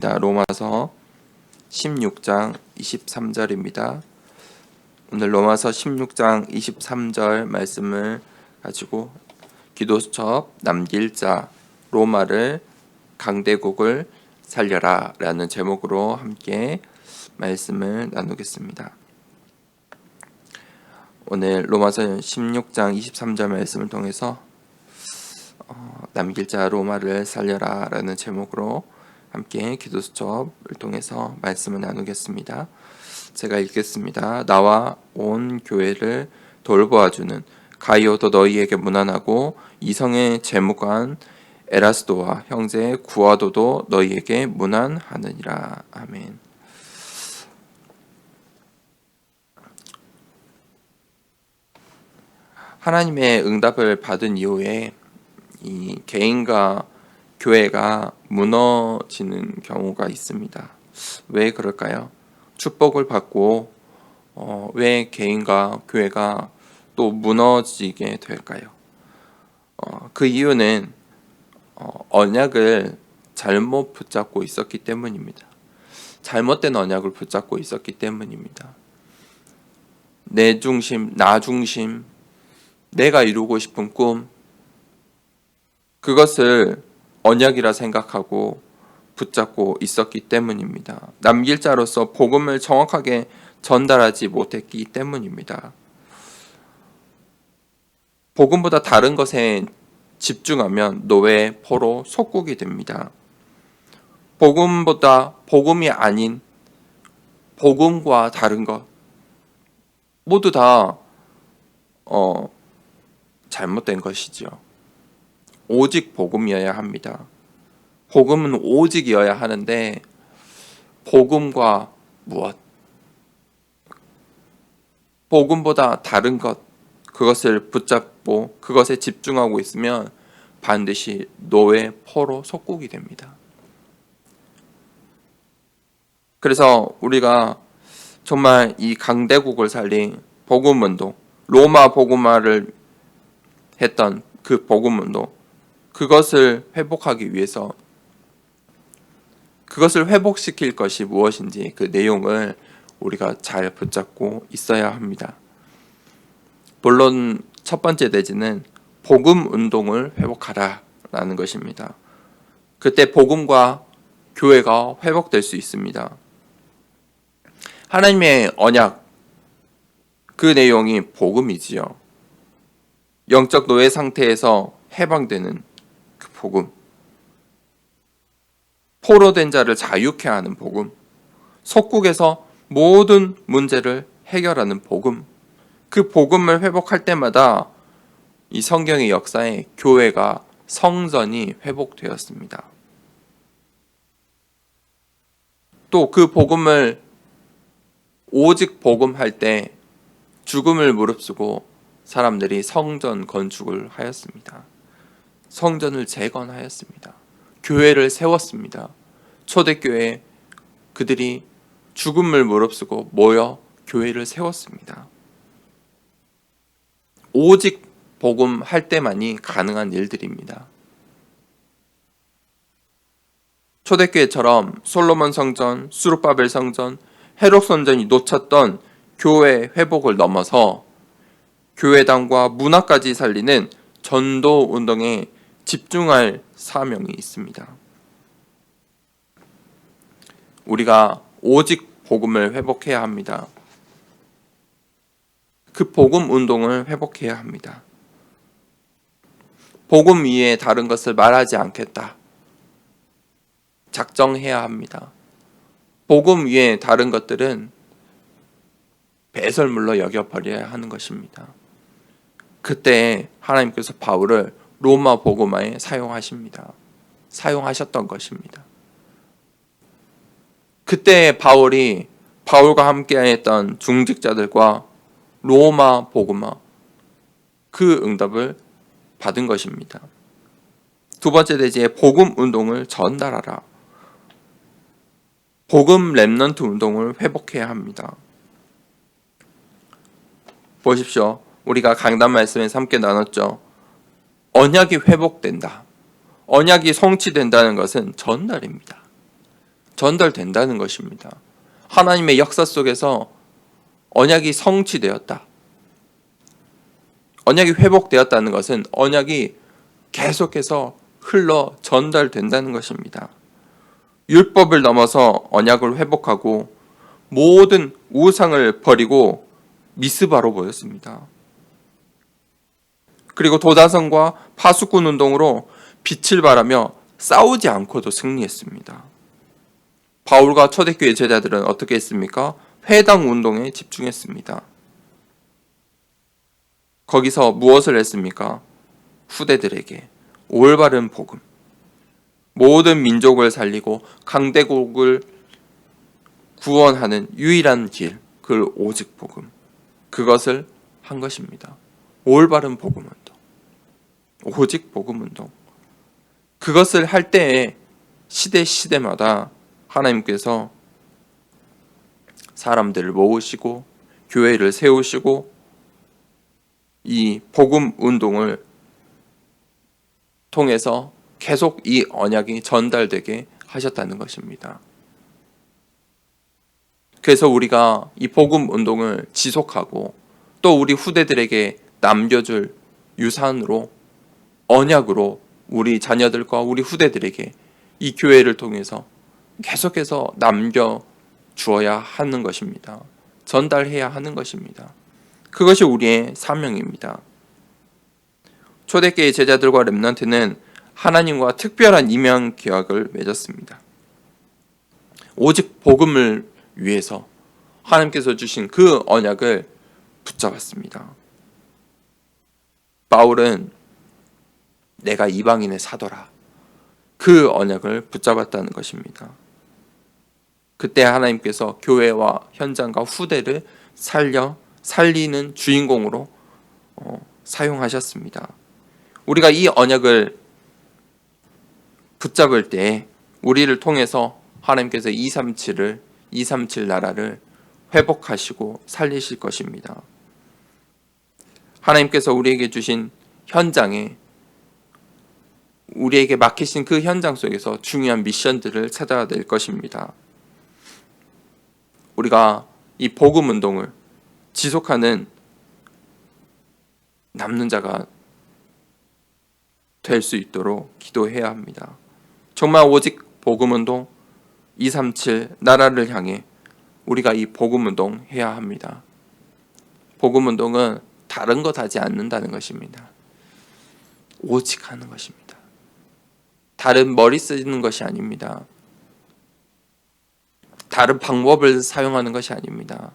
로마서 16장 23절입니다. 오늘 로마서 16장 23절 말씀을 가지고 기도수첩 남길 자 로마를 강대국을 살려라 라는 제목으로 함께 말씀을 나누겠습니다. 오늘 로마서 16장 23절 말씀을 통해서 남길 자 로마를 살려라 라는 제목으로 함께 기도수첩을 통해서 말씀을 나누겠습니다. 제가 읽겠습니다. 나와 온 교회를 돌보아주는 가이오도 너희에게 문안하고 이성의 재무관 에라스도와 형제 구아도도 너희에게 문안하느니라. 아멘. 하나님의 응답을 받은 이후에 이 개인과 교회가 무너지는 경우가 있습니다. 왜 그럴까요? 축복을 받고 왜 개인과 교회가 또 무너지게 될까요? 그 이유는 언약을 잘못 붙잡고 있었기 때문입니다. 잘못된 언약을 붙잡고 있었기 때문입니다. 내 중심, 나 중심, 내가 이루고 싶은 꿈, 그것을 언약이라 생각하고 붙잡고 있었기 때문입니다. 남길 자로서 복음을 정확하게 전달하지 못했기 때문입니다. 복음보다 다른 것에 집중하면 노예, 포로, 속국이 됩니다. 복음보다 복음이 아닌 복음과 다른 것 모두 다 잘못된 것이죠. 오직 복음이어야 합니다. 복음은 오직이어야 하는데 복음과 무엇? 복음보다 다른 것, 그것을 붙잡고 그것에 집중하고 있으면 반드시 노예, 포로, 속국이 됩니다. 그래서 우리가 정말 이 강대국을 살린 복음운동, 로마 복음화를 했던 그 복음운동, 그것을 회복하기 위해서 그것을 회복시킬 것이 무엇인지 그 내용을 우리가 잘 붙잡고 있어야 합니다. 물론 첫 번째 내지는 복음 운동을 회복하라 라는 것입니다. 그때 복음과 교회가 회복될 수 있습니다. 하나님의 언약, 그 내용이 복음이지요. 영적 노예 상태에서 해방되는 그 복음, 포로된 자를 자유케 하는 복음, 속국에서 모든 문제를 해결하는 복음, 그 복음을 회복할 때마다 이 성경의 역사에 교회가, 성전이 회복되었습니다. 또 그 복음을 오직 복음할 때 죽음을 무릅쓰고 사람들이 성전 건축을 하였습니다. 성전을 재건하였습니다. 교회를 세웠습니다. 초대교회 그들이 죽음을 무릅쓰고 모여 교회를 세웠습니다. 오직 복음 할 때만이 가능한 일들입니다. 초대교회처럼 솔로몬 성전, 수르바벨 성전, 헤롯 성전이 놓쳤던 교회 회복을 넘어서 교회당과 문화까지 살리는 전도 운동에 집중할 사명이 있습니다. 우리가 오직 복음을 회복해야 합니다. 그 복음 운동을 회복해야 합니다. 복음 위에 다른 것을 말하지 않겠다. 작정해야 합니다. 복음 위에 다른 것들은 배설물로 여겨버려야 하는 것입니다. 그때 하나님께서 바울을 로마 복음화에 사용하셨던 것입니다. 그때 바울과 함께했던 중직자들과 로마 복음화, 그 응답을 받은 것입니다. 두 번째 대지에 복음 운동을 전달하라. 복음 렘넌트 운동을 회복해야 합니다. 보십시오. 우리가 강단 말씀에서 함께 나눴죠. 언약이 회복된다. 언약이 성취된다는 것은 전달입니다. 전달된다는 것입니다. 하나님의 역사 속에서 언약이 성취되었다. 언약이 회복되었다는 것은 언약이 계속해서 흘러 전달된다는 것입니다. 율법을 넘어서 언약을 회복하고 모든 우상을 버리고 미스바로 모였습니다. 그리고 도다성과 파수꾼 운동으로 빛을 발하며 싸우지 않고도 승리했습니다. 바울과 초대교회 제자들은 어떻게 했습니까? 회당 운동에 집중했습니다. 거기서 무엇을 했습니까? 후대들에게 올바른 복음, 모든 민족을 살리고 강대국을 구원하는 유일한 길, 그 오직 복음, 그것을 한 것입니다. 올바른 복음 운동, 오직 복음 운동. 그것을 할 때에 시대마다 하나님께서 사람들을 모으시고 교회를 세우시고 이 복음 운동을 통해서 계속 이 언약이 전달되게 하셨다는 것입니다. 그래서 우리가 이 복음 운동을 지속하고 또 우리 후대들에게 남겨줄 유산으로, 언약으로 우리 자녀들과 우리 후대들에게 이 교회를 통해서 계속해서 남겨주어야 하는 것입니다. 전달해야 하는 것입니다. 그것이 우리의 사명입니다. 초대교회 제자들과 렘넌트는 하나님과 특별한 이명 계약을 맺었습니다. 오직 복음을 위해서 하나님께서 주신 그 언약을 붙잡았습니다. 바울은 내가 이방인의 사도라, 그 언약을 붙잡았다는 것입니다. 그때 하나님께서 교회와 현장과 후대를 살리는 주인공으로 사용하셨습니다. 우리가 이 언약을 붙잡을 때 우리를 통해서 하나님께서 237 나라를 회복하시고 살리실 것입니다. 하나님께서 우리에게 주신 현장에, 우리에게 맡기신 그 현장 속에서 중요한 미션들을 찾아야 될 것입니다. 우리가 이 복음 운동을 지속하는 남는 자가 될 수 있도록 기도해야 합니다. 정말 오직 복음 운동 237 나라를 향해 우리가 이 복음 운동 해야 합니다. 복음 운동은 다른 것 하지 않는다는 것입니다. 오직 하는 것입니다. 다른 머리 쓰는 것이 아닙니다. 다른 방법을 사용하는 것이 아닙니다.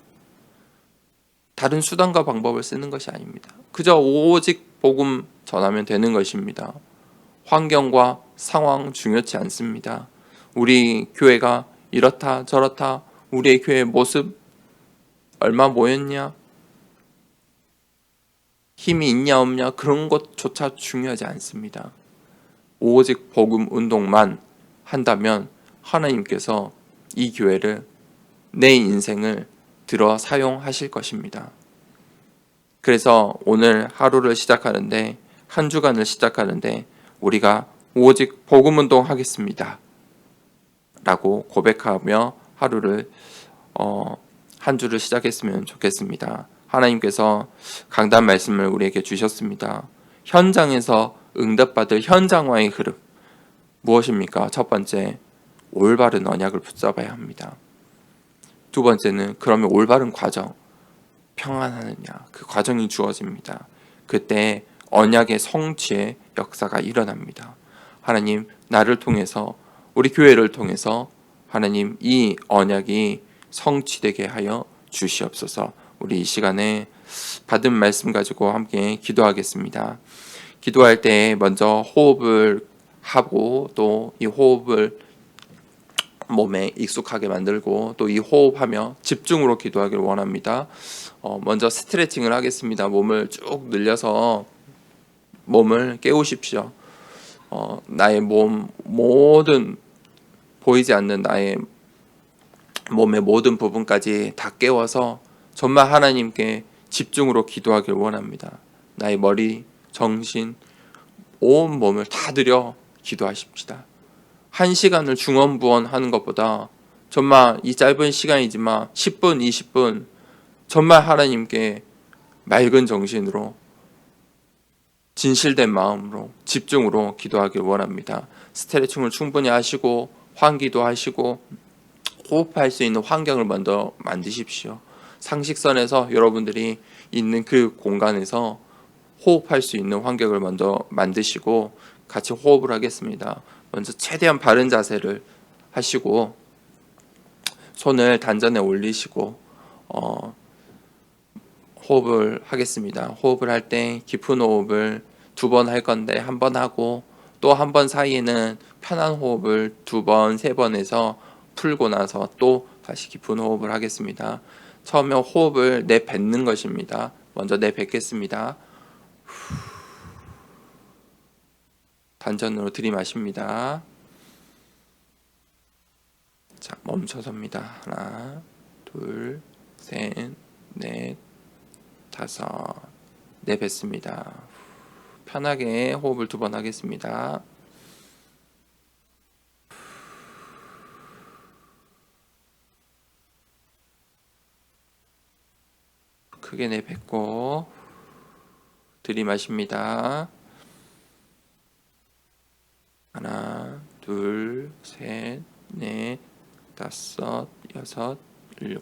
다른 수단과 방법을 쓰는 것이 아닙니다. 그저 오직 복음 전하면 되는 것입니다. 환경과 상황 중요치 않습니다. 우리 교회가 이렇다 저렇다, 우리의 교회 모습 얼마 모였냐, 힘이 있냐 없냐, 그런 것조차 중요하지 않습니다. 오직 복음 운동만 한다면 하나님께서 이 교회를, 내 인생을 들어 사용하실 것입니다. 그래서 오늘 하루를 시작하는데, 한 주간을 시작하는데 우리가 오직 복음 운동 하겠습니다 라고 고백하며 하루를 한 주를 시작했으면 좋겠습니다. 하나님께서 강단 말씀을 우리에게 주셨습니다. 현장에서 응답받을 현장화의 흐름, 무엇입니까? 첫 번째, 올바른 언약을 붙잡아야 합니다. 두 번째는 그러면 올바른 과정, 평안하느냐, 그 과정이 주어집니다. 그때 언약의 성취의 역사가 일어납니다. 하나님, 나를 통해서, 우리 교회를 통해서 하나님 이 언약이 성취되게 하여 주시옵소서. 우리 이 시간에 받은 말씀 가지고 함께 기도하겠습니다. 기도할 때 먼저 호흡을 하고 또 이 호흡을 몸에 익숙하게 만들고 또 이 호흡하며 집중으로 기도하기를 원합니다. 먼저 스트레칭을 하겠습니다. 몸을 쭉 늘려서 몸을 깨우십시오. 나의 몸 모든, 보이지 않는 나의 몸의 모든 부분까지 다 깨워서 정말 하나님께 집중으로 기도하길 원합니다. 나의 머리, 정신, 온 몸을 다 들여 기도하십시다. 1시간을 중언부언하는 것보다 정말 이 짧은 시간이지만 10분, 20분 정말 하나님께 맑은 정신으로 진실된 마음으로 집중으로 기도하길 원합니다. 스트레칭을 충분히 하시고 환기도 하시고 호흡할 수 있는 환경을 먼저 만드십시오. 상식선에서 여러분들이 있는 그 공간에서 호흡할 수 있는 환경을 먼저 만드시고 같이 호흡을 하겠습니다. 먼저 최대한 바른 자세를 하시고 손을 단전에 올리시고 호흡을 하겠습니다. 호흡을 할 때 깊은 호흡을 2번 할 건데 1번 하고 또 1번 사이에는 편한 호흡을 2번, 3번 해서 풀고 나서 또 다시 깊은 호흡을 하겠습니다. 처음에 호흡을 내뱉는 것입니다. 먼저 내뱉겠습니다. 단전으로 들이마십니다. 자, 멈춰섭니다. 하나, 둘, 셋, 넷, 5. 내뱉습니다. 편하게 호흡을 2번 하겠습니다. 크게 내뱉고 들이마십니다. 하나, 둘, 셋, 넷, 5, 6, 7,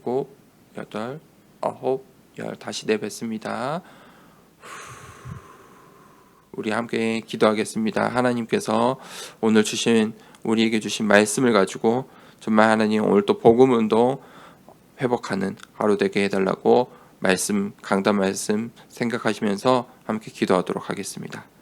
8, 9, 10. 다시 내뱉습니다. 우리 함께 기도하겠습니다. 하나님께서 오늘 우리에게 주신 말씀을 가지고 정말 하나님 오늘 또 복음운동 회복하는 하루 되게 해달라고 강단 말씀 생각하시면서 함께 기도하도록 하겠습니다.